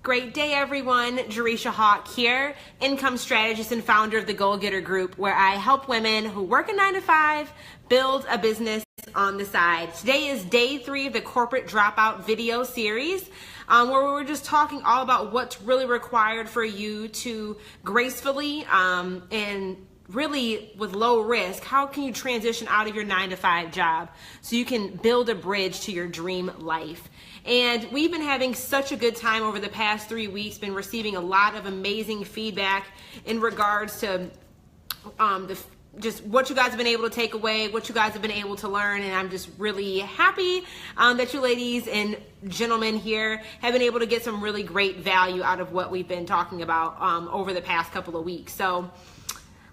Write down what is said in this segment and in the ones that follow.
Great day, everyone. Jerisha Hawk here, income strategist and founder of the Goal Getter Group, where I help women who work a 9-to-5 build a business on the side. Today is day 3 of the corporate dropout video series, where we're just talking all about what's really required for you to gracefully and really with low risk, how can you transition out of your 9-to-5 job so you can build a bridge to your dream life. And we've been having such a good time over the past 3 weeks, been receiving a lot of amazing feedback in regards to just what you guys have been able to take away, what you guys have been able to learn. And I'm just really happy that you ladies and gentlemen here have been able to get some really great value out of what we've been talking about over the past couple of weeks. So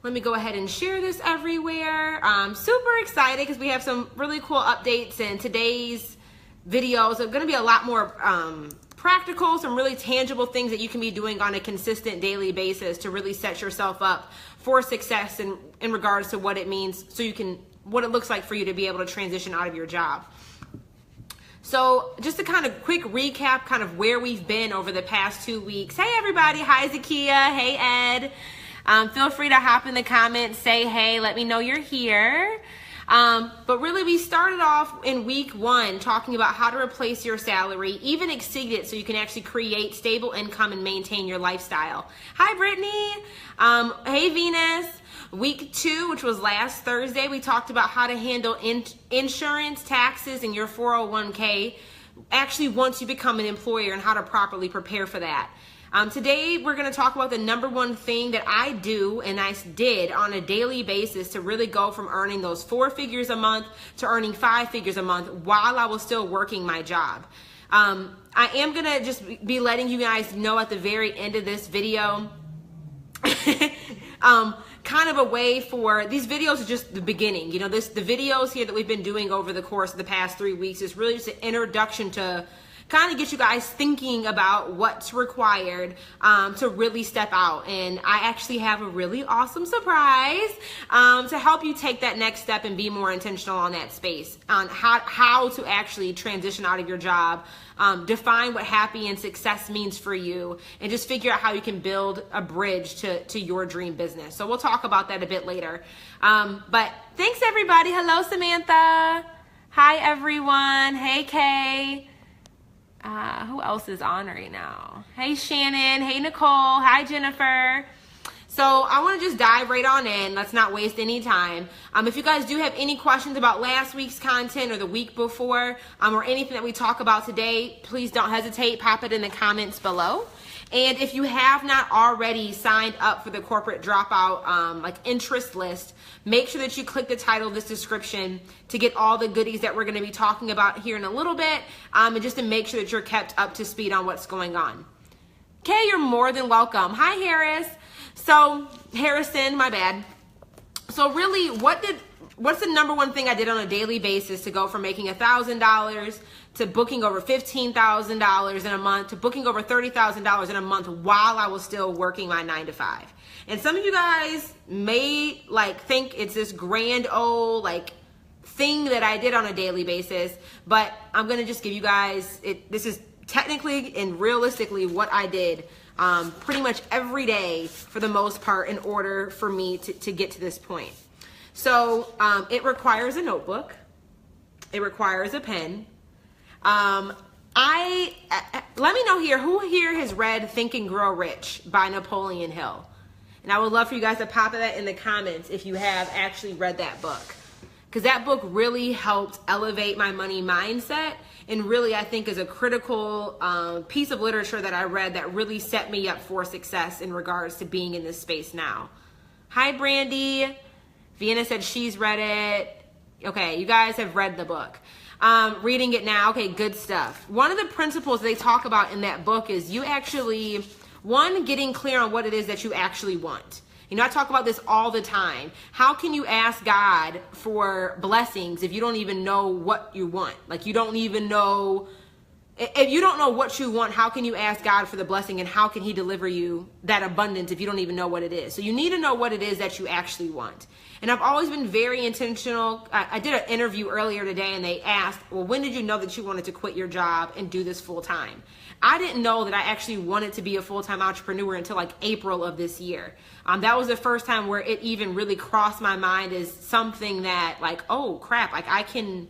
let me go ahead and share this everywhere. I'm super excited because we have some really cool updates, and today's videos are going to be a lot more practical, some really tangible things that you can be doing on a consistent daily basis to really set yourself up for success in regards to what it means, so you can, what it looks like for you to be able to transition out of your job. So just to kind of quick recap kind of where we've been over the past 2 weeks. Hey everybody, hi Zakia, hey Ed. Feel free to hop in the comments, say hey, let me know you're here. But really we started off in week 1 talking about how to replace your salary, even exceed it so you can actually create stable income and maintain your lifestyle. Hi Brittany, hey Venus. Week 2, which was last Thursday, we talked about how to handle insurance, taxes, and your 401k actually once you become an employer and how to properly prepare for that. Today, we're going to talk about the number one thing that I do and I did on a daily basis to really go from earning those 4 figures a month to earning 5 figures a month while I was still working my job. I am going to just be letting you guys know at the very end of this video kind of a way for these videos are just the beginning. You know, the videos here that we've been doing over the course of the past 3 weeks is really just an introduction to kind of get you guys thinking about what's required to really step out. And I actually have a really awesome surprise to help you take that next step and be more intentional on that space, on how to actually transition out of your job, define what happy and success means for you, and just figure out how you can build a bridge to your dream business. So we'll talk about that a bit later. But thanks everybody. Hello Samantha. Hi everyone. Hey Kay. Who else is on right now? Hey Shannon, hey Nicole, hi Jennifer. So I want to just dive right on in. Let's not waste any time. If you guys do have any questions about last week's content or the week before, or anything that we talk about today, please don't hesitate, pop it in the comments below. And if you have not already signed up for the corporate dropout like interest list, make sure that you click the title of this description to get all the goodies that we're going to be talking about here in a little bit, and just to make sure that you're kept up to speed on what's going on. Okay, you're more than welcome. Hi Harris. So Harrison, my bad. So really, what's the number one thing I did on a daily basis to go from making $1,000 to booking over $15,000 in a month to booking over $30,000 in a month while I was still working my 9-to-5? And some of you guys may think it's this grand old thing that I did on a daily basis, but I'm gonna just give you guys this is technically and realistically what I did pretty much every day for the most part in order for me to get to this point. So it requires a notebook, it requires a pen. Let me know here, who here has read Think and Grow Rich by Napoleon Hill? And I would love for you guys to pop that in the comments if you have actually read that book, because that book really helped elevate my money mindset, and really I think is a critical piece of literature that I read that really set me up for success in regards to being in this space now. Hi Brandy. Vienna said she's read it. Okay, you guys have read the book. Reading it now. Okay, good stuff. One of the principles they talk about in that book is you actually, one, getting clear on what it is that you actually want. You know, I talk about this all the time. How can you ask God for blessings if you don't even know what you want? Like, you don't even know, if you don't know what you want, how can you ask God for the blessing, and how can he deliver you that abundance if you don't even know what it is? So you need to know what it is that you actually want. And I've always been very intentional. I did an interview earlier today and they asked, well, when did you know that you wanted to quit your job and do this full time? I didn't know that I actually wanted to be a full-time entrepreneur until like April of this year. That was the first time where it even really crossed my mind as something that like, oh crap, like I can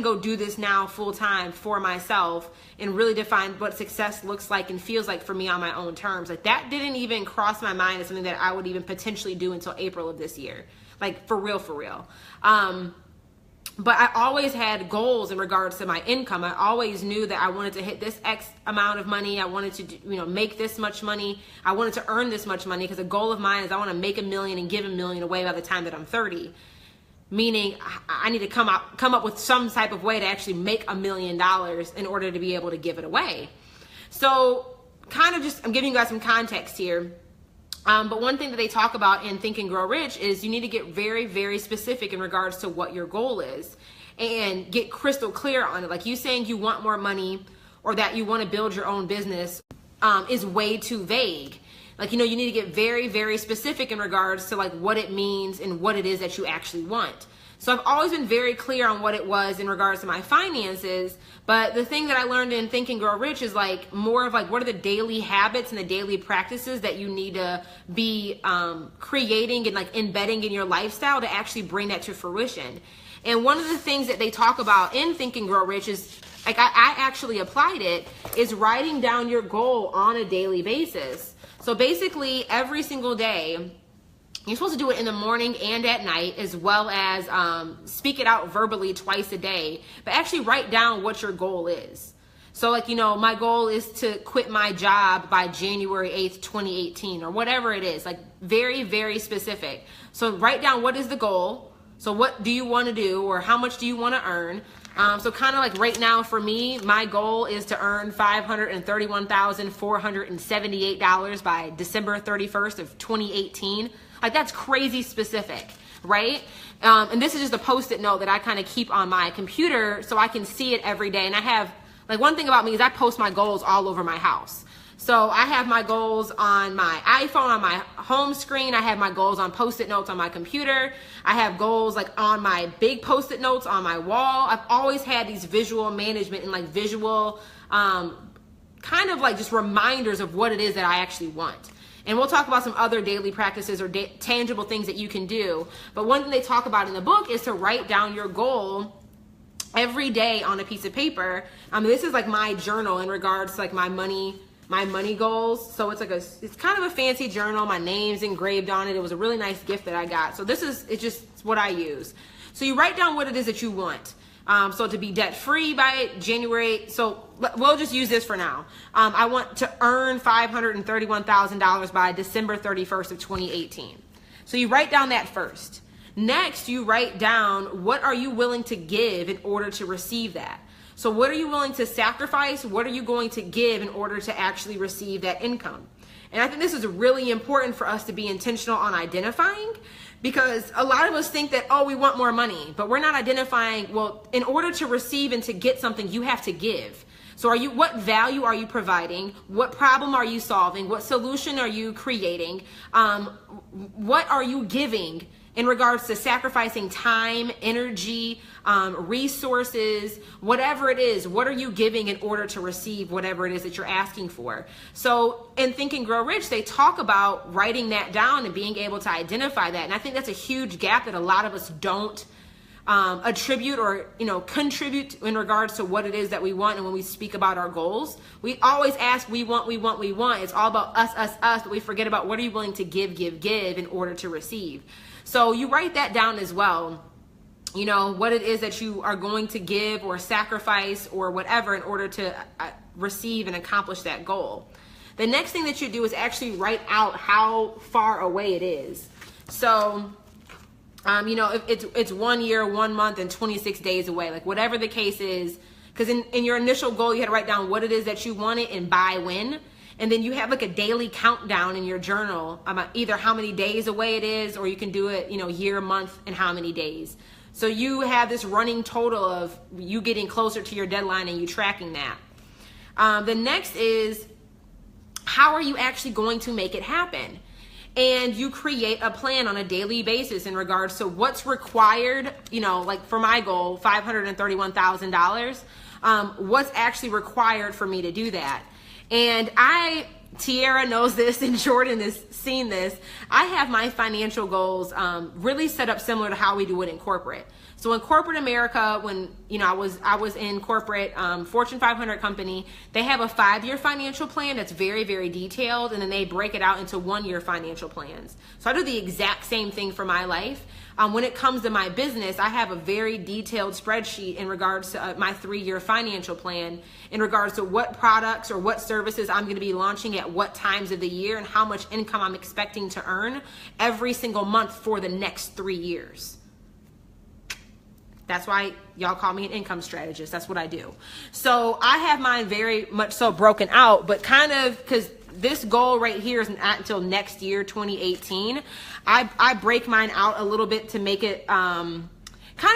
go do this now full-time for myself and really define what success looks like and feels like for me on my own terms. Like that didn't even cross my mind as something that I would even potentially do until April of this year. Like for real. But I always had goals in regards to my income. I always knew that I wanted to hit this X amount of money. I wanted to, make this much money. I wanted to earn this much money because a goal of mine is I want to make $1 million and give $1 million away by the time that I'm 30. Meaning I need to come up with some type of way to actually make $1 million in order to be able to give it away. So kind of I'm giving you guys some context here. But one thing that they talk about in Think and Grow Rich is you need to get very, very specific in regards to what your goal is and get crystal clear on it. Like you saying you want more money or that you want to build your own business is way too vague. Like, you need to get very, very specific in regards to like what it means and what it is that you actually want. So I've always been very clear on what it was in regards to my finances. But the thing that I learned in Think and Grow Rich is like more of like what are the daily habits and the daily practices that you need to be creating and like embedding in your lifestyle to actually bring that to fruition. And one of the things that they talk about in Think and Grow Rich is like I actually applied it is writing down your goal on a daily basis. So basically every single day, you're supposed to do it in the morning and at night, as well as speak it out verbally twice a day, but actually write down what your goal is. So like, my goal is to quit my job by January 8th, 2018, or whatever it is, like very, very specific. So write down what is the goal. So what do you want to do, or how much do you want to earn? So kind of like right now for me, my goal is to earn $531,478 by December 31st of 2018. Like that's crazy specific, right? And this is just a Post-it note that I kind of keep on my computer so I can see it every day. And I have, like one thing about me is I post my goals all over my house. So I have my goals on my iPhone, on my home screen. I have my goals on Post-it notes on my computer. I have goals like on my big Post-it notes on my wall. I've always had these visual management and like visual kind of like just reminders of what it is that I actually want. And we'll talk about some other daily practices or tangible things that you can do. But one thing they talk about in the book is to write down your goal every day on a piece of paper. This is like my journal in regards to like my money goals. So it's like it's kind of a fancy journal. My name's engraved on it. It was a really nice gift that I got. So it's just what I use. So you write down what it is that you want. So to be debt free by January. So we'll just use this for now. I want to earn $531,000 by December 31st of 2018. So you write down that first. Next, you write down what are you willing to give in order to receive that. So what are you willing to sacrifice? What are you going to give in order to actually receive that income? And I think this is really important for us to be intentional on identifying, because a lot of us think that, oh, we want more money, but we're not identifying, well, in order to receive and to get something, you have to give. So what value are you providing? What problem are you solving? What solution are you creating? What are you giving in regards to sacrificing time, energy, resources, whatever it is? What are you giving in order to receive whatever it is that you're asking for? So in Think and Grow Rich, they talk about writing that down and being able to identify that. And I think that's a huge gap that a lot of us don't attribute or contribute in regards to what it is that we want. And when we speak about our goals, we always ask, we want. It's all about us, but we forget about what are you willing to give in order to receive. So you write that down as well, what it is that you are going to give or sacrifice or whatever in order to receive and accomplish that goal. The next thing that you do is actually write out how far away it is. So if it's 1 year, 1 month, and 26 days away, like whatever the case is, because in your initial goal, you had to write down what it is that you wanted and by when. And then you have like a daily countdown in your journal about either how many days away it is, or you can do it, year, month, and how many days. So you have this running total of you getting closer to your deadline and you tracking that. The next is, how are you actually going to make it happen? And you create a plan on a daily basis in regards to what's required, like for my goal, $531,000. what's actually required for me to do that. And Tiara knows this and Jordan has seen this. I have my financial goals really set up similar to how we do it in corporate. So in corporate America, when I was in corporate, Fortune 500 company, they have a 5-year financial plan that's very, very detailed, and then they break it out into 1-year financial plans. So I do the exact same thing for my life. When it comes to my business, I have a very detailed spreadsheet in regards to my 3-year financial plan, in regards to what products or what services I'm going to be launching at what times of the year and how much income I'm expecting to earn every single month for the next 3 years. That's why y'all call me an income strategist. That's what I do. So I have mine very much so broken out, but kind of because this goal right here is not until next year, 2018. I break mine out a little bit to make it kind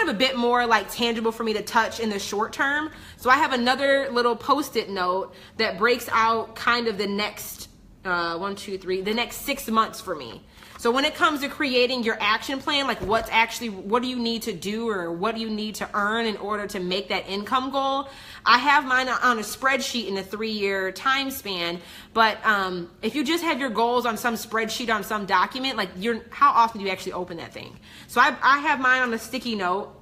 of a bit more like tangible for me to touch in the short term. So I have another little Post-it note that breaks out kind of the next the next 6 months for me. So when it comes to creating your action plan, like what do you need to do or what do you need to earn in order to make that income goal? I have mine on a spreadsheet in a 3-year time span. But if you just have your goals on some spreadsheet on some document, like how often do you actually open that thing? So I have mine on a sticky note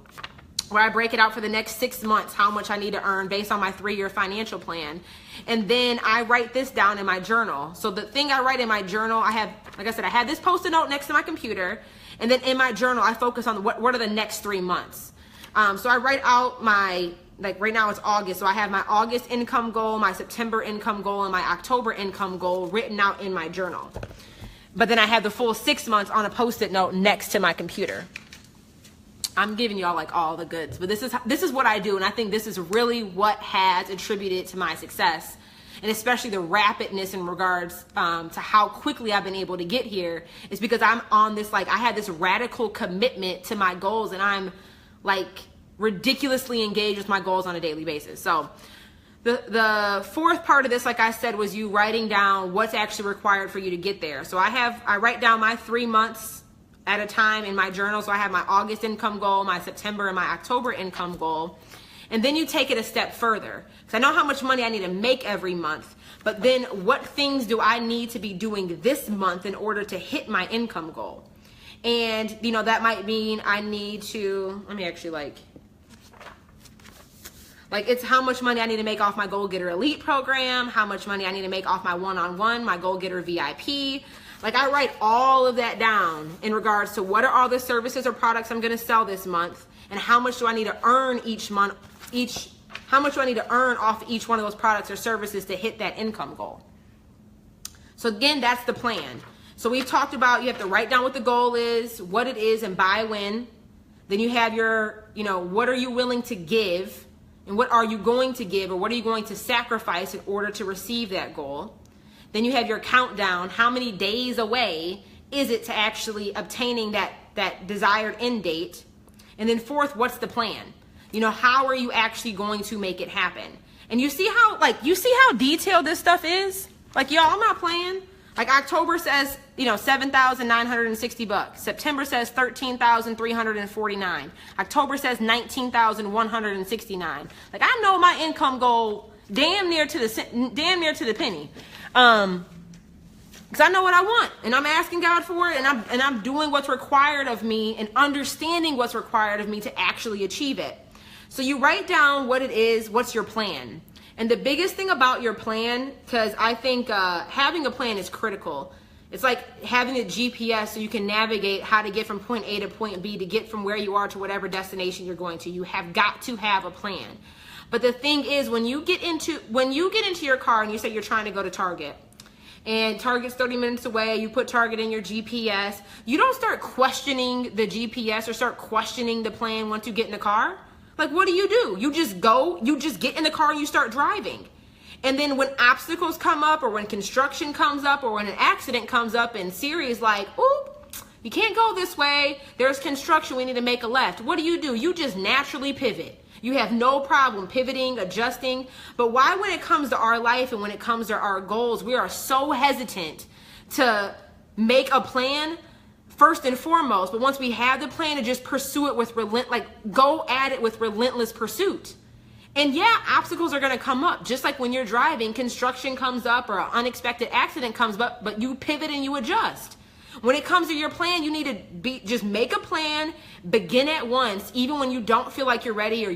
where I break it out for the next 6 months, how much I need to earn based on my 3-year financial plan. And then I write this down in my journal. So the thing I write in my journal, I have, like I said, I have this Post-it note next to my computer. And then in my journal, I focus on what are the next 3 months. So I write out like right now it's August. So I have my August income goal, my September income goal, and my October income goal written out in my journal. But then I have the full 6 months on a Post-it note next to my computer. I'm giving y'all like all the goods, but this is what I do, and I think this is really what has attributed to my success, and especially the rapidness in regards to how quickly I've been able to get here is because I'm on this, like I had this radical commitment to my goals, and I'm like ridiculously engaged with my goals on a daily basis. So the fourth part of this, like I said, was you writing down what's actually required for you to get there. So I write down my 3 months at a time in my journal. So I have my August income goal, my September and my October income goal. And then you take it a step further. Because I know how much money I need to make every month, but then what things do I need to be doing this month in order to hit my income goal? And that might mean I need to, let me actually like it's how much money I need to make off my Goal Getter Elite program, how much money I need to make off my one-on-one, my Goal Getter VIP. Like I write all of that down in regards to what are all the services or products I'm going to sell this month, and how much do I need to earn each month, how much do I need to earn off each one of those products or services to hit that income goal. So again, that's the plan. So we've talked about you have to write down what the goal is, what it is, and by when. Then you have your, what are you willing to give, and what are you going to give, or what are you going to sacrifice in order to receive that goal. Then you have your countdown. How many days away is it to actually obtaining that desired end date? And then fourth, what's the plan? How are you actually going to make it happen? And you see how detailed this stuff is? Like, y'all, I'm not playing. Like October says, $7,960. September says $13,349. October says $19,169. Like I know my income goal damn near to the penny. Because I know what I want, and I'm asking God for it, and I'm doing what's required of me and understanding what's required of me to actually achieve it. So you write down what it is, what's your plan. And the biggest thing about your plan, because I think having a plan is critical. It's like having a GPS so you can navigate how to get from point A to point B to get from where you are to whatever destination you're going to. You have got to have a plan. But the thing is, when you get into your car and you say you're trying to go to Target, and Target's 30 minutes away, you put Target in your GPS, you don't start questioning the GPS or start questioning the plan once you get in the car. Like, what do? You just go, you just get in the car and you start driving. And then when obstacles come up, or when construction comes up, or when an accident comes up and Siri's like, oop, you can't go this way, there's construction, we need to make a left. What do? You just naturally pivot. You have no problem pivoting, adjusting. But why, when it comes to our life and when it comes to our goals, we are so hesitant to make a plan first and foremost, but once we have the plan, to just pursue it with go at it with relentless pursuit. And yeah, obstacles are going to come up. Just like when you're driving, construction comes up or an unexpected accident comes up, but you pivot and you adjust. When it comes to your plan, you need to just make a plan, begin at once, even when you don't feel like you're ready or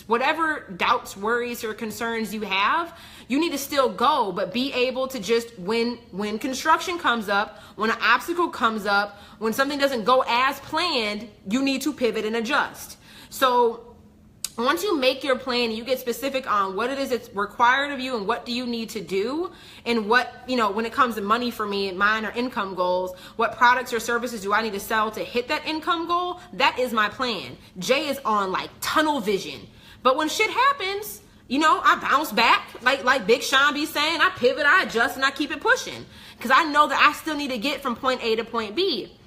whatever doubts, worries, or concerns you have, you need to still go, but be able to just, when construction comes up, when an obstacle comes up, when something doesn't go as planned, you need to pivot and adjust. So once you make your plan, you get specific on what it is that's required of you and what do you need to do, and what, when it comes to money for me, mine are income goals, what products or services do I need to sell to hit that income goal? That is my plan. Jay is on like tunnel vision. But when shit happens, I bounce back, like Big Sean be saying, I pivot, I adjust, and I keep it pushing. Because I know that I still need to get from point A to point B.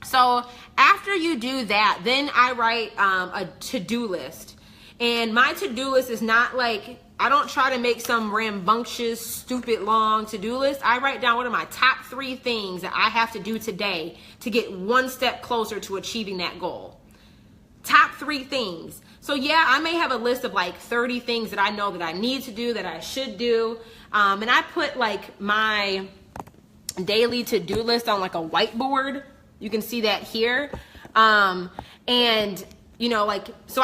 So after you do that, then I write a to-do list. And my to-do list is not like, I don't try to make some rambunctious, stupid long to-do list. I write down what are my top 3 things that I have to do today to get one step closer to achieving that goal. Top 3 things. So yeah, I may have a list of like 30 things that I know that I need to do, that I should do. And I put like my daily to-do list on like a whiteboard. You can see that here. And so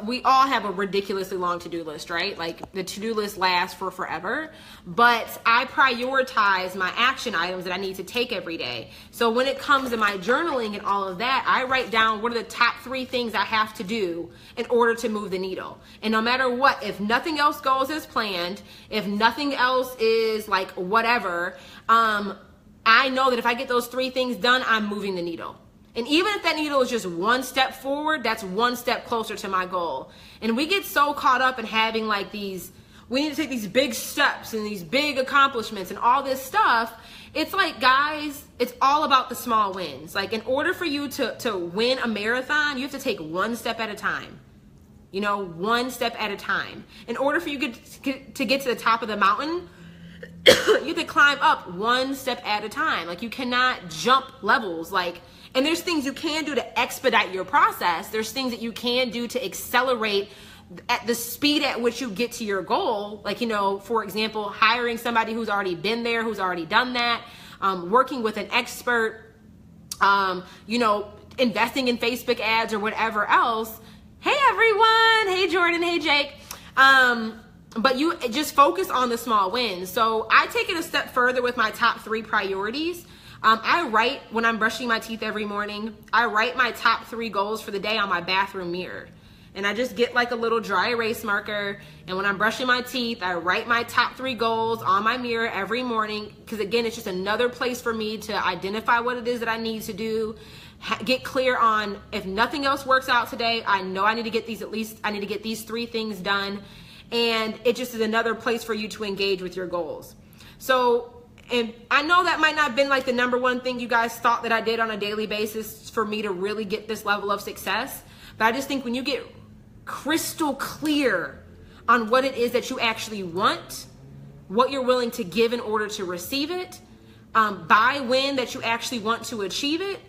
we all have a ridiculously long to-do list, right? Like the to-do list lasts for forever, but I prioritize my action items that I need to take every day. So when it comes to my journaling and all of that, I write down what are the top 3 things I have to do in order to move the needle. And no matter what, if nothing else goes as planned, if nothing else is like whatever, I know that if I get those 3 things done, I'm moving the needle. And even if that needle is just one step forward, that's one step closer to my goal. And we get so caught up in having like we need to take these big steps and these big accomplishments and all this stuff. It's like, guys, it's all about the small wins. Like in order for you to win a marathon, you have to take one step at a time. One step at a time. In order for you to get to the top of the mountain, you have to climb up one step at a time. Like you cannot jump levels. And there's things you can do to expedite your process. There's things that you can do to accelerate at the speed at which you get to your goal. Like, for example, hiring somebody who's already been there, who's already done that, working with an expert, investing in Facebook ads or whatever else. Hey everyone. Hey Jordan. Hey Jake. But you just focus on the small wins. So I take it a step further with my top 3 priorities. I write, when I'm brushing my teeth every morning, I write my top 3 goals for the day on my bathroom mirror. And I just get like a little dry erase marker. And when I'm brushing my teeth, I write my top 3 goals on my mirror every morning. Because again, it's just another place for me to identify what it is that I need to do. Get clear on, if nothing else works out today, I know I need to get these 3 things done. And it just is another place for you to engage with your goals. So, and I know that might not have been like the number one thing you guys thought that I did on a daily basis for me to really get this level of success. But I just think when you get crystal clear on what it is that you actually want, what you're willing to give in order to receive it, by when that you actually want to achieve it,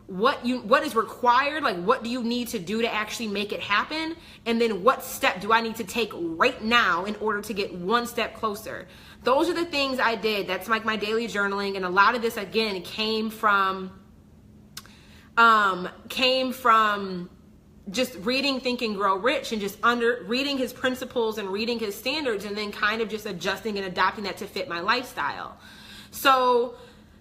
what is required, like what do you need to do to actually make it happen, and then what step do I need to take right now in order to get one step closer. Those are the things I did. That's like my daily journaling, and a lot of this again came from just reading Think and Grow Rich, and just reading his principles and reading his standards, and then kind of just adjusting and adopting that to fit my lifestyle. So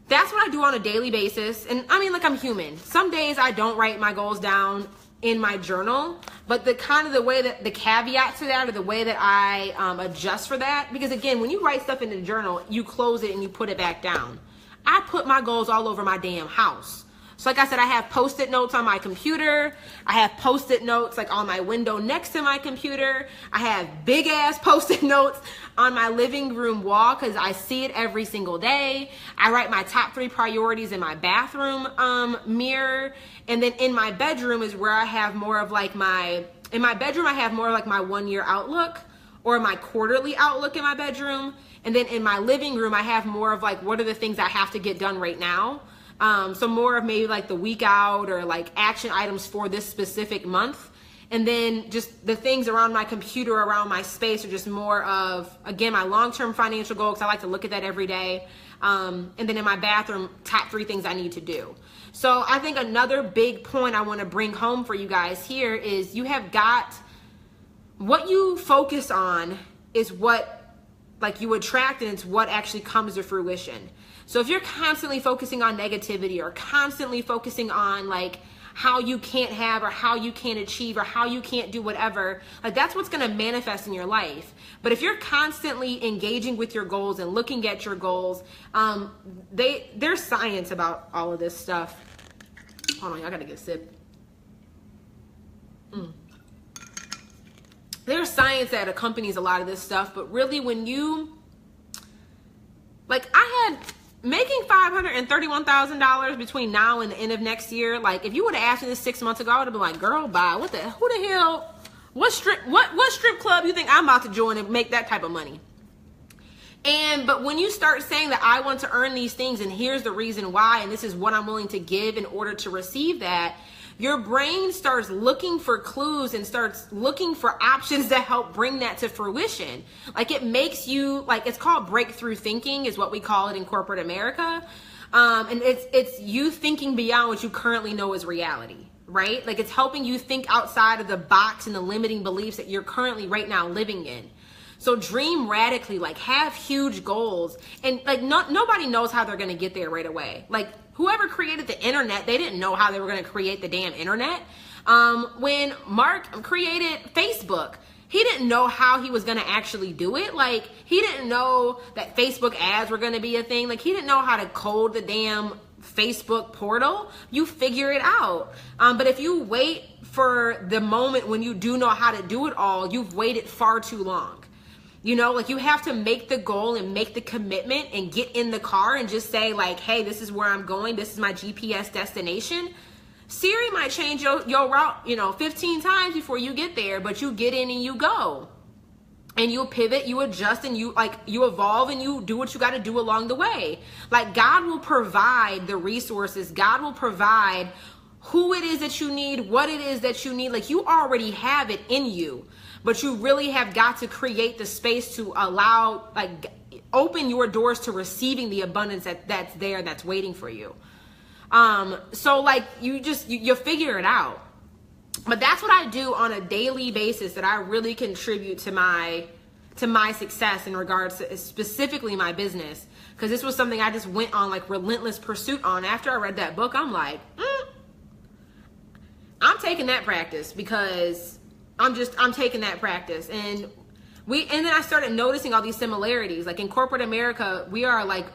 that's what I do on a daily basis. And I mean, like, I'm human. Some days I don't write my goals down in my journal, but the way that the caveat to that, or the way that I adjust for that, because again, when you write stuff in the journal, you close it and you put it back down. I put my goals all over my damn house. So like I said, I have Post-it notes on my computer. I have Post-it notes like on my window next to my computer. I have big ass Post-it notes on my living room wall because I see it every single day. I write my top 3 priorities in my bathroom mirror. And then in my bedroom is where I have more of like my 1-year outlook, or my quarterly outlook in my bedroom. And then in my living room, I have more of like, what are the things I have to get done right now? So more of maybe like the week out, or like action items for this specific month. And then just the things around my computer, around my space are just more of, again, my long-term financial goal, because I like to look at that every day. And then in my bathroom, top 3 things I need to do. So I think another big point I want to bring home for you guys here is you have got, what you focus on is what like you attract, and it's what actually comes to fruition. So if you're constantly focusing on negativity or constantly focusing on like how you can't have or how you can't achieve or how you can't do whatever, like that's what's going to manifest in your life. But if you're constantly engaging with your goals and looking at your goals, there's science about all of this stuff. Hold on, I gotta get a sip. There's science that accompanies a lot of this stuff, but really when you, like I had making $531,000 between now and the end of next year. Like if you would have asked me this 6 months ago, I would have been like, girl, bye. Who the hell, what strip club you think I'm about to join and make that type of money? But when you start saying that I want to earn these things and here's the reason why, and this is what I'm willing to give in order to receive that, your brain starts looking for clues and starts looking for options that help bring that to fruition. Like it makes you, like it's called breakthrough thinking is what we call it in corporate America. And it's you thinking beyond what you currently know is reality, right? Like it's helping you think outside of the box and the limiting beliefs that you're currently right now living in. So dream radically, like have huge goals, and like nobody knows how they're going to get there right away. Like whoever created the internet, they didn't know how they were going to create the damn internet. When Mark created Facebook, he didn't know how he was going to actually do it. Like he didn't know that Facebook ads were going to be a thing. Like he didn't know how to code the damn Facebook portal. You figure it out. But if you wait for the moment when you do know how to do it all, you've waited far too long. You know, like you have to make the goal and make the commitment and get in the car and just say like, hey, this is where I'm going. This is my GPS destination. Siri might change your route, 15 times before you get there, but you get in and you go. And you pivot, you adjust, and you evolve, and you do what you got to do along the way. Like God will provide the resources. God will provide who it is that you need, what it is that you need. Like you already have it in you. But you really have got to create the space to allow, like, open your doors to receiving the abundance that's there, that's waiting for you. So like you figure it out. But that's what I do on a daily basis that I really contribute to my success in regards to specifically my business. Because this was something I just went on like relentless pursuit on. After I read that book, I'm like, I'm taking that practice because I'm taking that practice. And then I started noticing all these similarities. Like in corporate America, we are like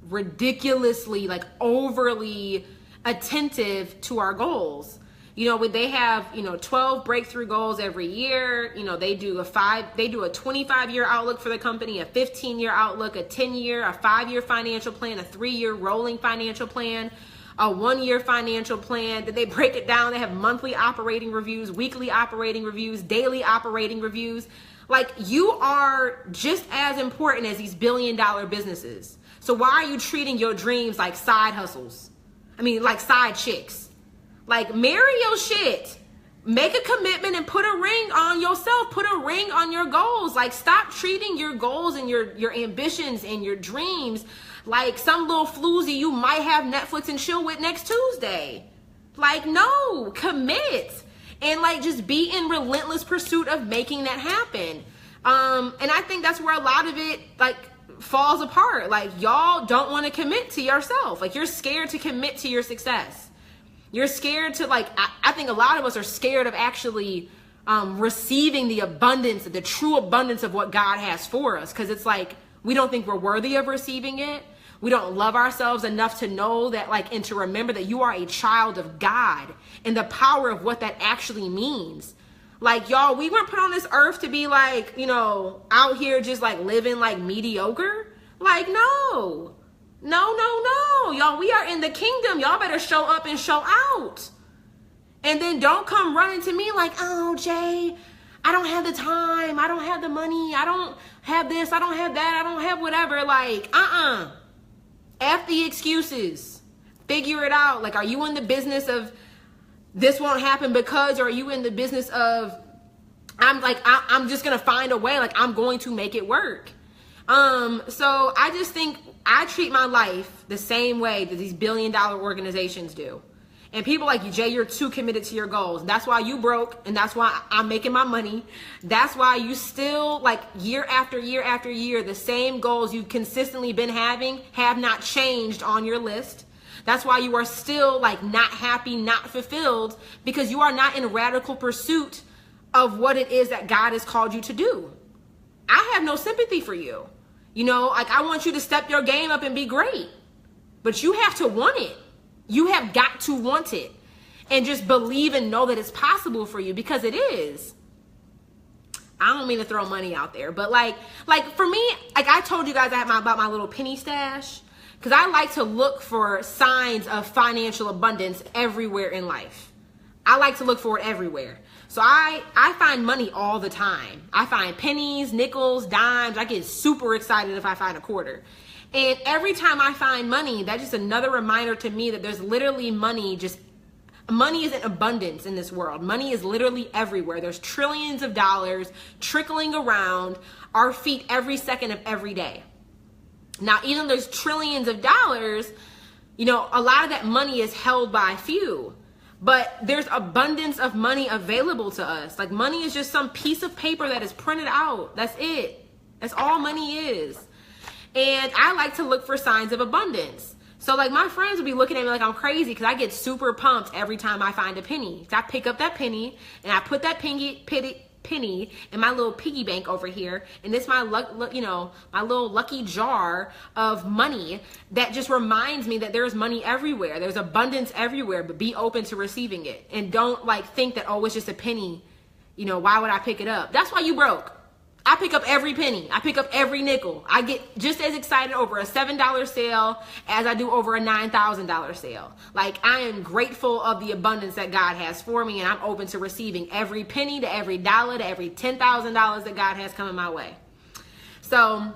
ridiculously, like overly attentive to our goals. They have, 12 breakthrough goals every year. They do a 25-year outlook for the company, a 15-year outlook, a 10-year, a 5-year financial plan, a 3-year rolling financial plan, a 1-year financial plan. That they break it down. They have monthly operating reviews, weekly operating reviews, daily operating reviews. Like you are just as important as these billion-dollar businesses. So why are you treating your dreams like side hustles? Like side chicks. Like marry your shit. Make a commitment and put a ring on yourself. Put a ring on your goals. Like stop treating your goals and your ambitions and your dreams like some little floozy you might have Netflix and chill with next Tuesday. Like no, commit. And like just be in relentless pursuit of making that happen. And I think that's where a lot of it like falls apart. Like y'all don't want to commit to yourself. Like you're scared to commit to your success. You're scared to I think a lot of us are scared of actually receiving the abundance, the true abundance of what God has for us. Because it's like we don't think we're worthy of receiving it. We don't love ourselves enough to know that, and to remember that you are a child of God and the power of what that actually means. Like, y'all, we weren't put on this earth to be out here just living mediocre. Like, no, y'all, we are in the kingdom. Y'all better show up and show out. And then don't come running to me like, oh, Jay, I don't have the time. I don't have the money. I don't have this. I don't have that. I don't have whatever. F the excuses. Figure it out. Like, are you in the business of this won't happen because, or are you in the business of, I'm just going to find a way, like I'm going to make it work. So I just think I treat my life the same way that these billion-dollar organizations do. And people like you, Jay, you're too committed to your goals. That's why you broke, and that's why I'm making my money. That's why you still, like, year after year after year, the same goals you've consistently been having have not changed on your list. That's why you are still, like, not happy, not fulfilled, because you are not in radical pursuit of what it is that God has called you to do. I have no sympathy for you. You know, like, I want you to step your game up and be great, but you have to want it. You have got to want it and just believe and know that it's possible for you, because it is. I don't mean to throw money out there, but like for me, like I told you guys about my little penny stash, because I like to look for signs of financial abundance everywhere in life. I like to look for it everywhere. So I find money all the time. I find pennies, nickels, dimes. I get super excited if I find a quarter. And every time I find money, that's just another reminder to me that there's literally money is in abundance in this world. Money is literally everywhere. There's trillions of dollars trickling around our feet every second of every day. Now, even though there's trillions of dollars, you know, a lot of that money is held by few. But there's abundance of money available to us. Like, money is just some piece of paper that is printed out. That's it. That's all money is. And I like to look for signs of abundance. So like my friends would be looking at me like I'm crazy, because I get super pumped every time I find a penny. So I pick up that penny and I put that penny in my little piggy bank over here, and it's my my little lucky jar of money that just reminds me that there's money everywhere. There's abundance everywhere, but be open to receiving it, and don't like think that, oh, it's just a penny. You know, why would I pick it up? That's why you broke. I pick up every penny. I pick up every nickel. I get just as excited over a $7 sale as I do over a $9,000 sale. Like, I am grateful of the abundance that God has for me, and I'm open to receiving every penny, to every dollar, to every $10,000 that God has coming my way. So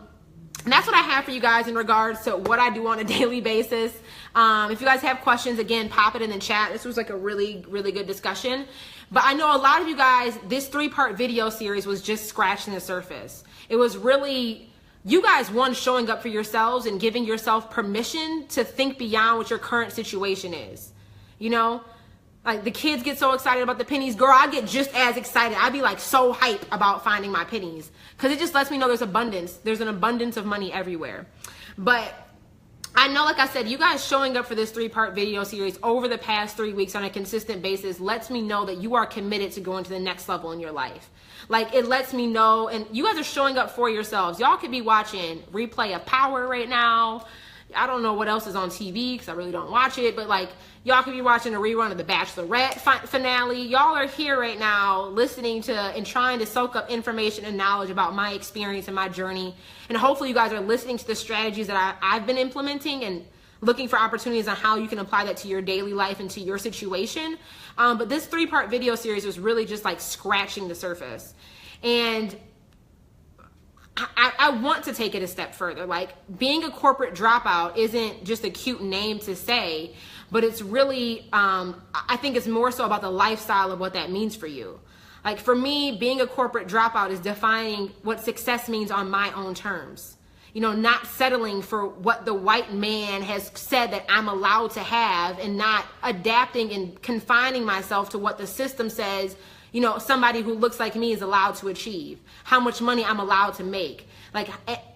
that's what I have for you guys in regards to what I do on a daily basis. If you guys have questions, again, pop it in the chat. This was like a really, really good discussion. But I know a lot of you guys, this 3-part video series was just scratching the surface. It was really, you guys, one, showing up for yourselves and giving yourself permission to think beyond what your current situation is. You know, like the kids get so excited about the pennies. Girl, I get just as excited. I'd be like so hyped about finding my pennies, because it just lets me know there's abundance. There's an abundance of money everywhere. But I know, like I said, you guys showing up for this 3-part video series over the past 3 weeks on a consistent basis lets me know that you are committed to going to the next level in your life. Like, it lets me know, and you guys are showing up for yourselves. Y'all could be watching replay of Power right now. I don't know what else is on TV, because I really don't watch it, but like, y'all could be watching a rerun of the Bachelorette finale. Y'all are here right now listening to and trying to soak up information and knowledge about my experience and my journey. And hopefully you guys are listening to the strategies that I've been implementing and looking for opportunities on how you can apply that to your daily life and to your situation. But this 3-part video series was really just like scratching the surface. And I want to take it a step further. Like, being a corporate dropout isn't just a cute name to say, but it's really, I think it's more so about the lifestyle of what that means for you. Like, for me, being a corporate dropout is defining what success means on my own terms. You know, not settling for what the white man has said that I'm allowed to have, and not adapting and confining myself to what the system says, you know, somebody who looks like me is allowed to achieve, how much money I'm allowed to make, like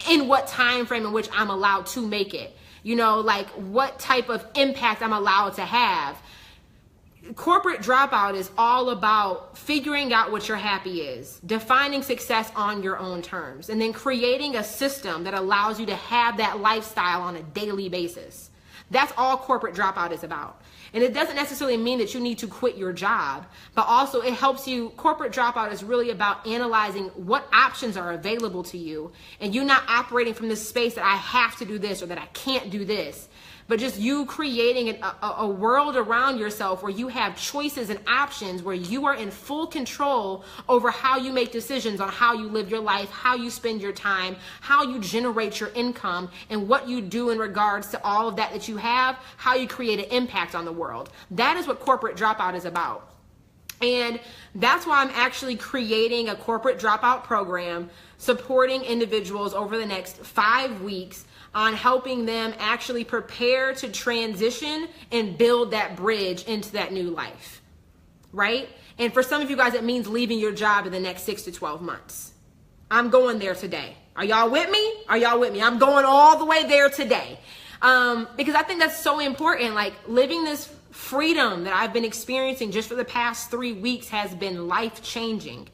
in what time frame in which I'm allowed to make it, you know, like what type of impact I'm allowed to have. Corporate dropout is all about figuring out what your happy is, defining success on your own terms, and then creating a system that allows you to have that lifestyle on a daily basis. That's all corporate dropout is about. And it doesn't necessarily mean that you need to quit your job, but also it helps you. Corporate dropout is really about analyzing what options are available to you, and you not operating from this space that I have to do this or that I can't do this, but just you creating a world around yourself where you have choices and options, where you are in full control over how you make decisions on how you live your life, how you spend your time, how you generate your income, and what you do in regards to all of that you have, how you create an impact on the world. That is what Corporate Dropout is about. And that's why I'm actually creating a Corporate Dropout program supporting individuals over the next 5 weeks on helping them actually prepare to transition and build that bridge into that new life, right? And for some of you guys, it means leaving your job in the next 6 to 12 months. I'm going there today. Are y'all with me? Are y'all with me? I'm going all the way there today. Because I think that's so important. Like, living this freedom that I've been experiencing just for the past 3 weeks has been life-changing.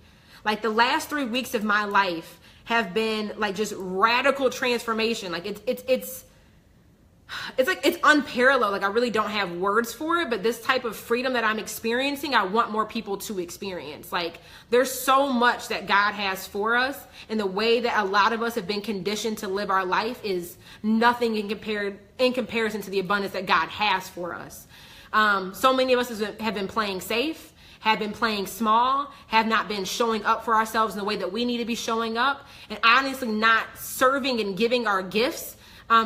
Like, the last 3 weeks of my life have been like just radical transformation. Like, it's unparalleled. Like, I really don't have words for it, but this type of freedom that I'm experiencing, I want more people to experience. Like, there's so much that God has for us, and the way that a lot of us have been conditioned to live our life is nothing in comparison to the abundance that God has for us. So many of us have been playing safe, have been playing small, have not been showing up for ourselves in the way that we need to be showing up, and honestly not serving and giving our gifts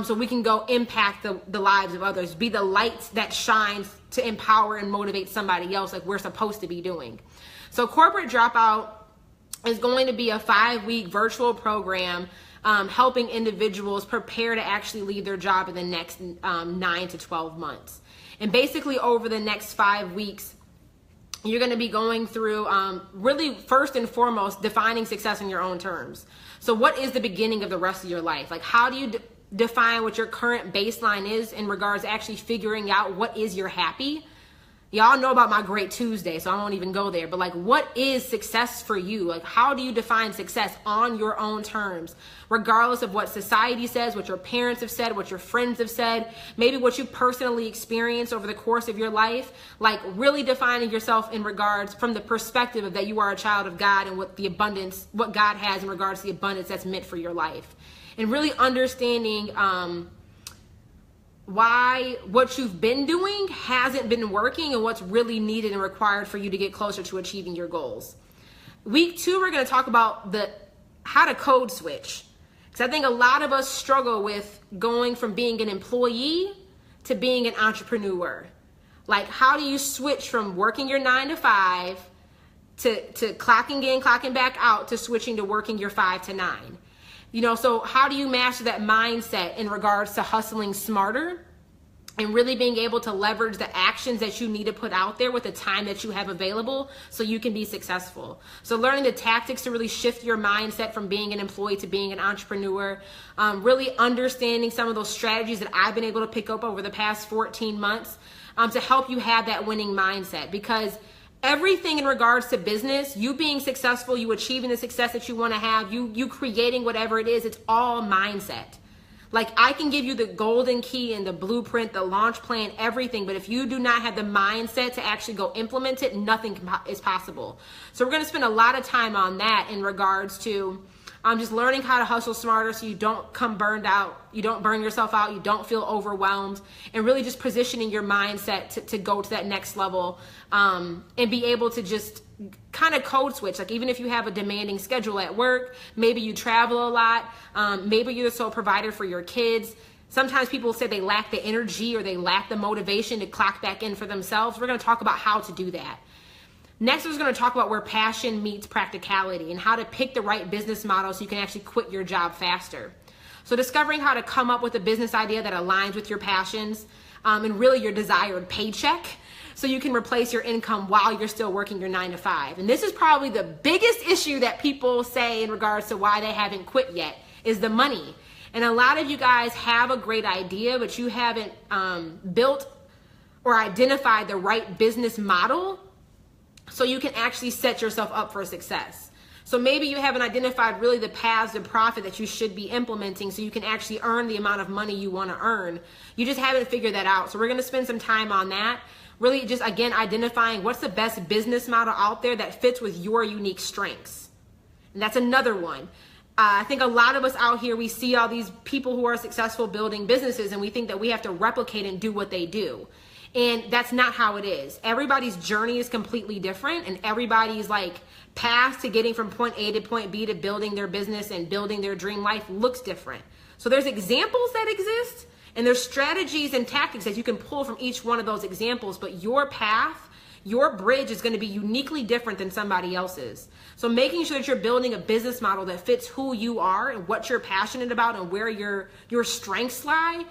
so we can go impact the lives of others, be the light that shines to empower and motivate somebody else like we're supposed to be doing. So Corporate Dropout is going to be a 5-week virtual program helping individuals prepare to actually leave their job in the next 9 to 12 months. And basically over the next 5 weeks, you're going to be going through really first and foremost defining success in your own terms. So what is the beginning of the rest of your life? Like, how do you define what your current baseline is in regards to actually figuring out what is your happy? Y'all know about my Great Tuesday, so I won't even go there. But like, what is success for you? Like, how do you define success on your own terms, regardless of what society says, what your parents have said, what your friends have said, maybe what you personally experienced over the course of your life? Like, really defining yourself in regards from the perspective of that you are a child of God and what God has in regards to the abundance that's meant for your life. And really understanding why what you've been doing hasn't been working and what's really needed and required for you to get closer to achieving your goals. Week 2, we're going to talk about how to code switch. Because I think a lot of us struggle with going from being an employee to being an entrepreneur. Like, how do you switch from working your 9 to 5 to clocking in, clocking back out, to switching to working your 5 to 9? You know, so how do you master that mindset in regards to hustling smarter and really being able to leverage the actions that you need to put out there with the time that you have available so you can be successful? So learning the tactics to really shift your mindset from being an employee to being an entrepreneur, really understanding some of those strategies that I've been able to pick up over the past 14 months to help you have that winning mindset. Because everything in regards to business, you being successful, you achieving the success that you want to have, you creating whatever it is, it's all mindset. Like, I can give you the golden key and the blueprint, the launch plan, everything, but if you do not have the mindset to actually go implement it, nothing is possible. So we're going to spend a lot of time on that in regards to just learning how to hustle smarter so you don't come burned out, you don't burn yourself out, you don't feel overwhelmed, and really just positioning your mindset to go to that next level and be able to just kind of code switch. Like, even if you have a demanding schedule at work, maybe you travel a lot, maybe you're the sole provider for your kids. Sometimes people say they lack the energy or they lack the motivation to clock back in for themselves. We're going to talk about how to do that. Next, we're going to talk about where passion meets practicality and how to pick the right business model so you can actually quit your job faster. So discovering how to come up with a business idea that aligns with your passions and really your desired paycheck so you can replace your income while you're still working your 9 to 5. And this is probably the biggest issue that people say in regards to why they haven't quit yet, is the money. And a lot of you guys have a great idea, but you haven't built or identified the right business model so you can actually set yourself up for success. So maybe you haven't identified really the paths to profit that you should be implementing so you can actually earn the amount of money you want to earn. You just haven't figured that out. So we're going to spend some time on that. Really just, again, identifying what's the best business model out there that fits with your unique strengths. And that's another one. I think a lot of us out here, we see all these people who are successful building businesses and we think that we have to replicate and do what they do. And that's not how it is. Everybody's journey is completely different, and everybody's like path to getting from point A to point B to building their business and building their dream life looks different. So there's examples that exist, and there's strategies and tactics that you can pull from each one of those examples, but your path, your bridge is going to be uniquely different than somebody else's. So making sure that you're building a business model that fits who you are and what you're passionate about and where your strengths lie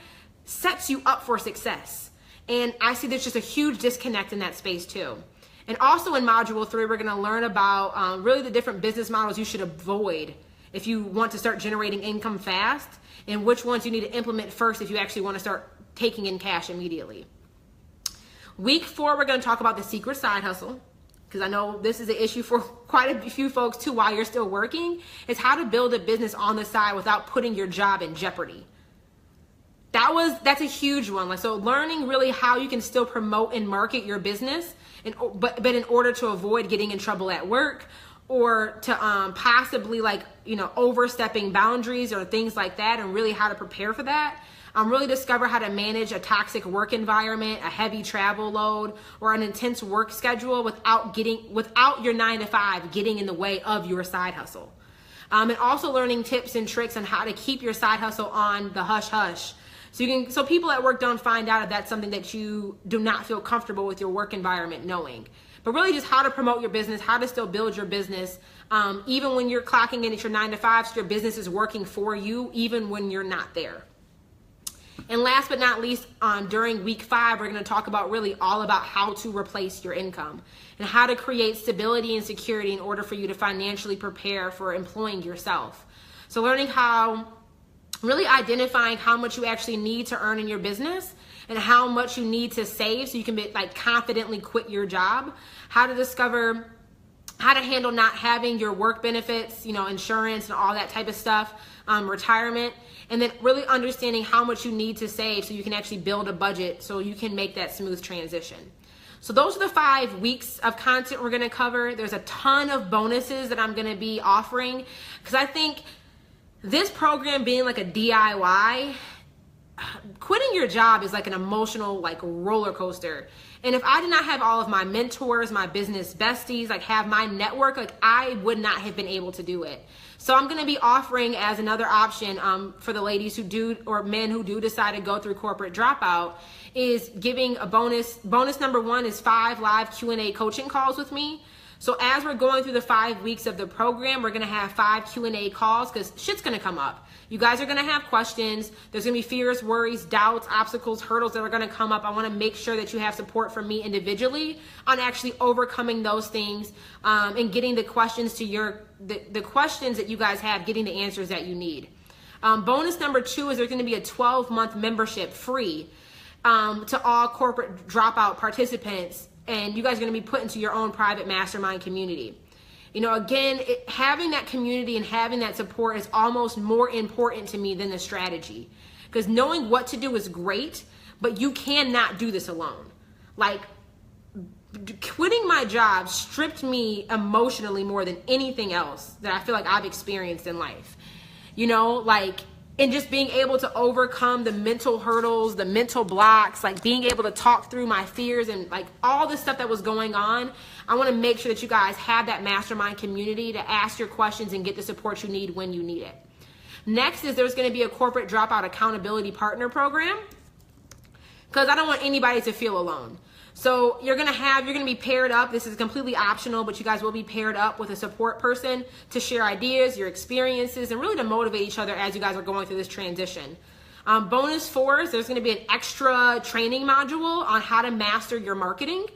sets you up for success. And I see there's just a huge disconnect in that space too. And also in Module 3, we're going to learn about really the different business models you should avoid if you want to start generating income fast, and which ones you need to implement first if you actually want to start taking in cash immediately. Week 4, we're going to talk about the secret side hustle, because I know this is an issue for quite a few folks too while you're still working. It's how to build a business on the side without putting your job in jeopardy. That's a huge one. Like, so learning really how you can still promote and market your business, but in order to avoid getting in trouble at work, or to possibly overstepping boundaries or things like that, and really how to prepare for that. Really discover how to manage a toxic work environment, a heavy travel load, or an intense work schedule without your 9 to 5 getting in the way of your side hustle. And also learning tips and tricks on how to keep your side hustle on the hush hush. So people at work don't find out if that's something that you do not feel comfortable with your work environment knowing. But really just how to promote your business, how to still build your business, even when you're clocking in at your 9 to 5, so your business is working for you, even when you're not there. And last but not least, during week 5, we're going to talk about really all about how to replace your income and how to create stability and security in order for you to financially prepare for employing yourself. So learning really identifying how much you actually need to earn in your business and how much you need to save so you can confidently quit your job, how to discover how to handle not having your work benefits, insurance and all that type of stuff, retirement, and then really understanding how much you need to save so you can actually build a budget so you can make that smooth transition. So those are the 5 weeks of content we're going to cover. There's a ton of bonuses that I'm going to be offering, because I think this program being like a DIY, quitting your job is like an emotional roller coaster. And if I did not have all of my mentors, my business besties, have my network, I would not have been able to do it. So I'm going to be offering as another option for the ladies who do, or men who do decide to go through corporate dropout, is giving a bonus. Bonus number 1 is 5 live Q&A coaching calls with me. So as we're going through the 5 weeks of the program, we're going to have 5 Q&A calls, because shit's going to come up. You guys are going to have questions. There's going to be fears, worries, doubts, obstacles, hurdles that are going to come up. I want to make sure that you have support from me individually on actually overcoming those things, and getting the questions to the questions that you guys have, getting the answers that you need. Bonus number 2 is there's going to be a 12-month membership free to all corporate dropout participants. And you guys are going to be put into your own private mastermind community. Again, having that community and having that support is almost more important to me than the strategy. Because knowing what to do is great, but you cannot do this alone. Quitting my job stripped me emotionally more than anything else that I feel like I've experienced in life. And just being able to overcome the mental hurdles, the mental blocks, being able to talk through my fears and all the stuff that was going on. I want to make sure that you guys have that mastermind community to ask your questions and get the support you need when you need it. Next is there's going to be a corporate dropout accountability partner program, because I don't want anybody to feel alone. So you're going to be paired up. This is completely optional, but you guys will be paired up with a support person to share ideas, your experiences, and really to motivate each other as you guys are going through this transition. Bonus 4 is there's going to be an extra training module on how to master your marketing.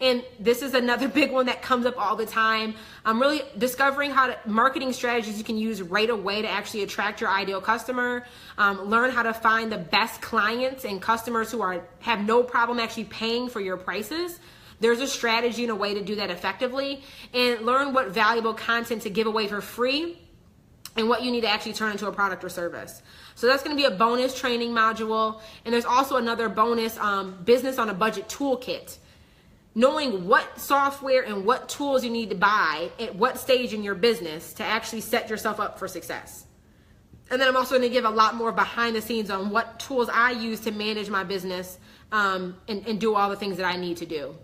And this is another big one that comes up all the time. I'm really discovering marketing strategies you can use right away to actually attract your ideal customer. Learn how to find the best clients and customers who have no problem actually paying for your prices. There's a strategy and a way to do that effectively. And learn what valuable content to give away for free and what you need to actually turn into a product or service. So that's going to be a bonus training module. And there's also another bonus business on a budget toolkit. knowing what software and what tools you need to buy at what stage in your business to actually set yourself up for success. And then I'm also going to give a lot more behind the scenes on what tools I use to manage my business and do all the things that I need to do.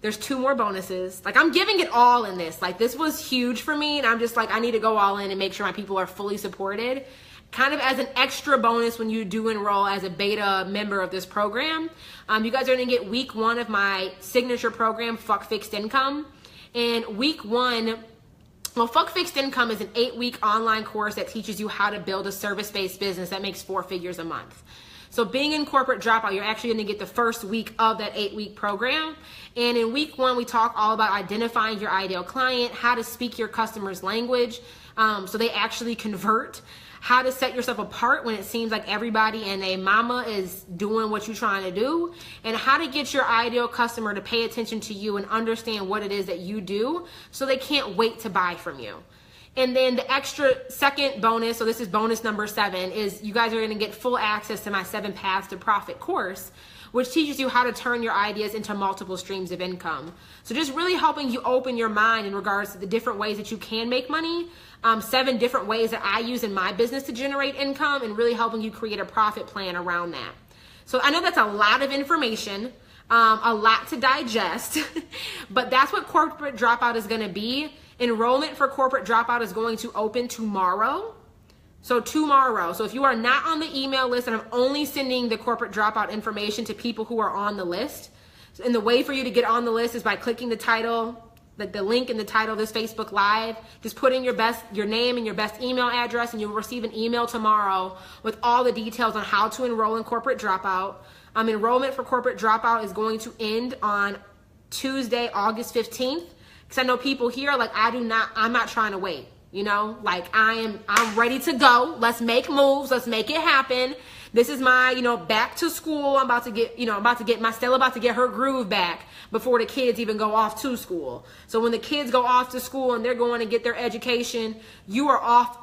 There's 2 more bonuses. Like, I'm giving it all in this. Like, this was huge for me, and I'm just like, I need to go all in and make sure my people are fully supported. Kind of as an extra bonus when you do enroll as a beta member of this program. You guys are going to get week 1 of my signature program, Fuck Fixed Income. And week 1, well, Fuck Fixed Income is an 8-week online course that teaches you how to build a service-based business that makes 4 figures a month. So being in corporate dropout, you're actually going to get the first week of that 8-week program. And in week 1, we talk all about identifying your ideal client, how to speak your customer's language so they actually convert, how to set yourself apart when it seems like everybody and a mama is doing what you're trying to do, and how to get your ideal customer to pay attention to you and understand what it is that you do so they can't wait to buy from you. And then the extra second bonus, so this is bonus number 7, is you guys are going to get full access to my 7 Paths to Profit course, which teaches you how to turn your ideas into multiple streams of income. So just really helping you open your mind in regards to the different ways that you can make money, 7 different ways that I use in my business to generate income, and really helping you create a profit plan around that. So I know that's a lot of information, a lot to digest, but that's what Corporate Dropout is going to be. Enrollment for Corporate Dropout is going to open tomorrow. So tomorrow. So if you are not on the email list, and I'm only sending the Corporate Dropout information to people who are on the list. And the way for you to get on the list is by clicking the title, the link in the title of this Facebook Live. Just put in your name and your best email address, and you'll receive an email tomorrow with all the details on how to enroll in Corporate Dropout. Enrollment for Corporate Dropout is going to end on Tuesday, August 15th. Because I know people here, like, I'm not trying to wait, you know, like I'm ready to go. Let's make moves. Let's make it happen. This is my, back to school. I'm about to get Stella about to get her groove back before the kids even go off to school. So when the kids go off to school and they're going to get their education, you are off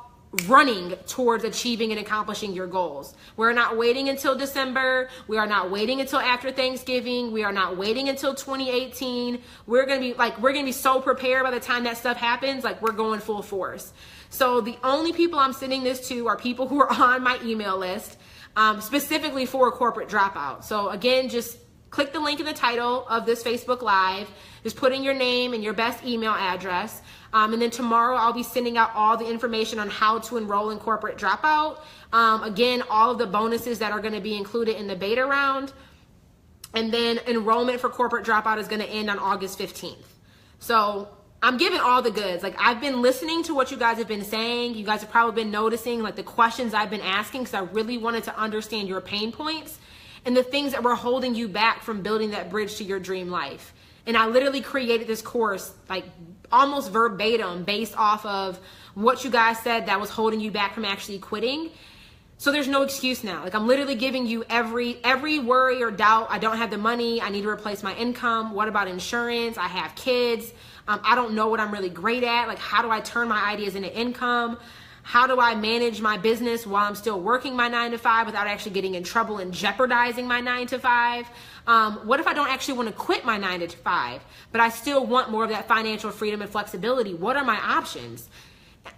running towards achieving and accomplishing your goals. We're not waiting until December. We are not waiting until after Thanksgiving. We are not waiting until 2018. We're going to be so prepared by the time that stuff happens. Like, we're going full force. So the only people I'm sending this to are people who are on my email list, specifically for Corporate Dropout. So again, just click the link in the title of this Facebook Live. Just put in your name and your best email address. And then tomorrow I'll be sending out all the information on how to enroll in Corporate Dropout. Again, all of the bonuses that are going to be included in the beta round. And then enrollment for Corporate Dropout is going to end on August 15th. So I'm giving all the goods. Like, I've been listening to what you guys have been saying. You guys have probably been noticing, like, the questions I've been asking, because I really wanted to understand your pain points and the things that were holding you back from building that bridge to your dream life. And I literally created this course, like, almost verbatim, based off of what you guys said that was holding you back from actually quitting. So there's no excuse now. Like, I'm literally giving you every worry or doubt. I don't have the money. I need to replace my income. What about insurance? I have kids. I don't know what I'm really great at. Like, how do I turn my ideas into income? How do I manage my business while I'm still working my 9 to 5 without actually getting in trouble and jeopardizing my 9 to 5? What if I don't actually want to quit my 9 to 5, but I still want more of that financial freedom and flexibility? What are my options?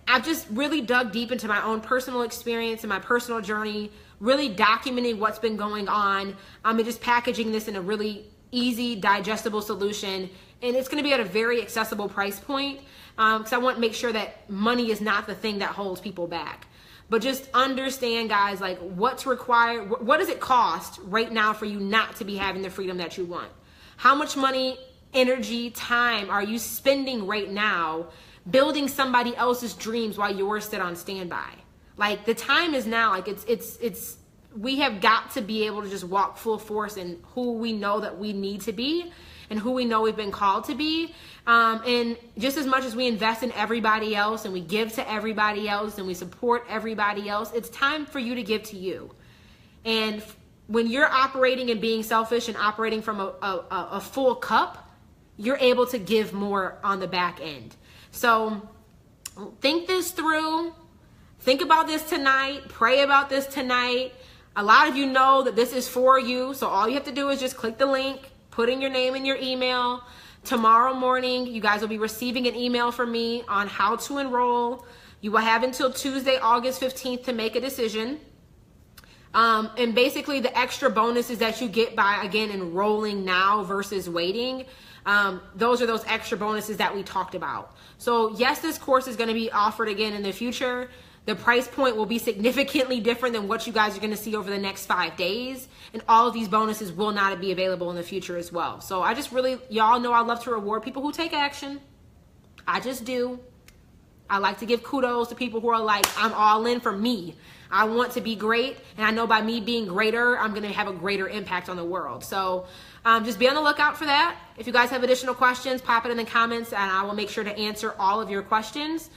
I've just really dug deep into my own personal experience and my personal journey, really documenting what's been going on, and just packaging this in a really easy, digestible solution. And it's going to be at a very accessible price point, because I want to make sure that money is not the thing that holds people back. But just understand, guys, like, what's required. What does it cost right now for you not to be having the freedom that you want? How much money, energy, time are you spending right now building somebody else's dreams while yours sit on standby? Like, the time is now. Like, we have got to be able to just walk full force in who we know that we need to be and who we know we've been called to be. And just as much as we invest in everybody else and we give to everybody else and we support everybody else, it's time for you to give to you. And when you're operating and being selfish and operating from a full cup, you're able to give more on the back end. So think this through. Think about this tonight. Pray about this tonight. A lot of you know that this is for you. So all you have to do is just click the link, put in your name and your email. Tomorrow morning, you guys will be receiving an email from me on how to enroll. You will have until Tuesday, August 15th to make a decision. And basically the extra bonuses that you get by, again, enrolling now versus waiting, those are those extra bonuses that we talked about. So yes, this course is going to be offered again in the future. The price point will be significantly different than what you guys are going to see over the next 5 days. And all of these bonuses will not be available in the future as well. So I just really, y'all know I love to reward people who take action. I just do. I like to give kudos to people who are like, I'm all in for me. I want to be great. And I know by me being greater, I'm going to have a greater impact on the world. So just be on the lookout for that. If you guys have additional questions, pop it in the comments and I will make sure to answer all of your questions.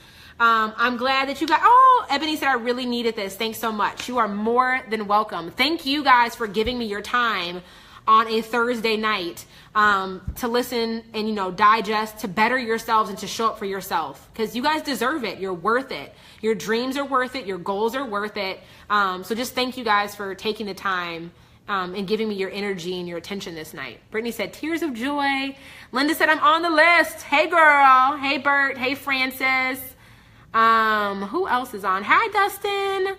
I'm glad that you guys, oh, Ebony said I really needed this. Thanks so much. You are more than welcome. Thank you guys for giving me your time on a Thursday night to listen and, you know, digest, to better yourselves and to show up for yourself, because you guys deserve it. You're worth it. Your dreams are worth it. Your goals are worth it. So just thank you guys for taking the time and giving me your energy and your attention this night. Brittany said, tears of joy. Linda said, I'm on the list. Hey, girl. Hey, Bert. Hey, Francis. Who else is on? Hi, Dustin.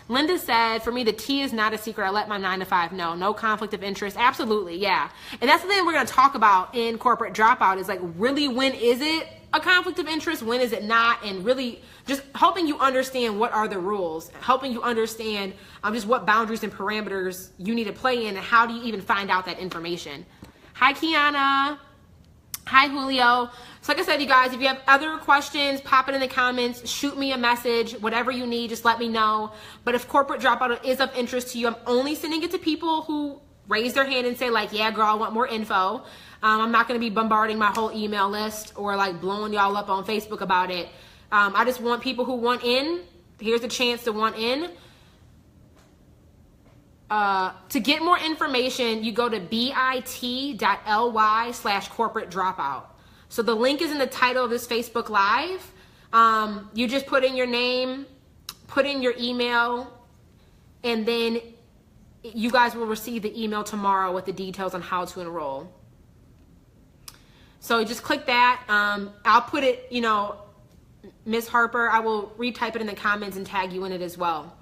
Linda said, for me, the T is not a secret. I let my 9 to 5 know. No conflict of interest. Absolutely, yeah. And that's the thing we're going to talk about in Corporate Dropout is like, really, when is it a conflict of interest? When is it not? And really just helping you understand what are the rules, helping you understand just what boundaries and parameters you need to play in, and how do you even find out that information. Hi, Kiana. Hi, Julio. So like I said, you guys, if you have other questions, pop it in the comments, shoot me a message, whatever you need, just let me know. But if Corporate Dropout is of interest to you, I'm only sending it to people who raise their hand and say like, yeah, girl, I want more info. I'm not going to be bombarding my whole email list or like blowing y'all up on Facebook about it. I just want people who want in. Here's a chance to want in. To get more information, you go to bit.ly/corporate dropout. So the link is in the title of this Facebook Live. You just put in your name, put in your email, and then you guys will receive the email tomorrow with the details on how to enroll. So just click that. I'll put it, you know, Miss Harper, I will retype it in the comments and tag you in it as well.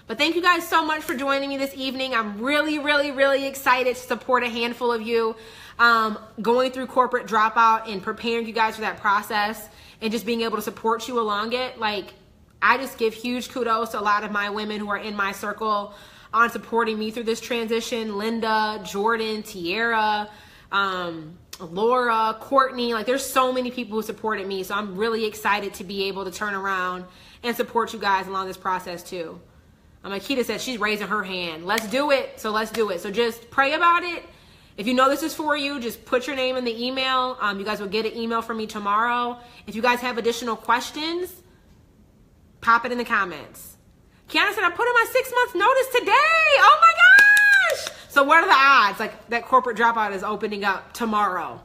But thank you guys so much for joining me this evening. I'm really, really, really excited to support a handful of you going through Corporate Dropout and preparing you guys for that process and just being able to support you along it. Like, I just give huge kudos to a lot of my women who are in my circle on supporting me through this transition. Linda, Jordan, Tiara, Laura, Courtney, like there's so many people who supported me. So I'm really excited to be able to turn around and support you guys along this process too. Akita said she's raising her hand. Let's do it. So let's do it. So just pray about it. If you know this is for you, just put your name in the email. You guys will get an email from me tomorrow. If you guys have additional questions, pop it in the comments. Kiana said, I put in my 6 months notice today. Oh my gosh. So what are the odds? Like that Corporate Dropout is opening up tomorrow.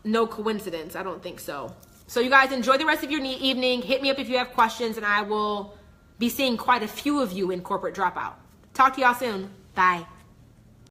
No coincidence. I don't think so. So you guys enjoy the rest of your evening. Hit me up if you have questions and I will be seeing quite a few of you in Corporate Dropout. Talk to y'all soon. Bye.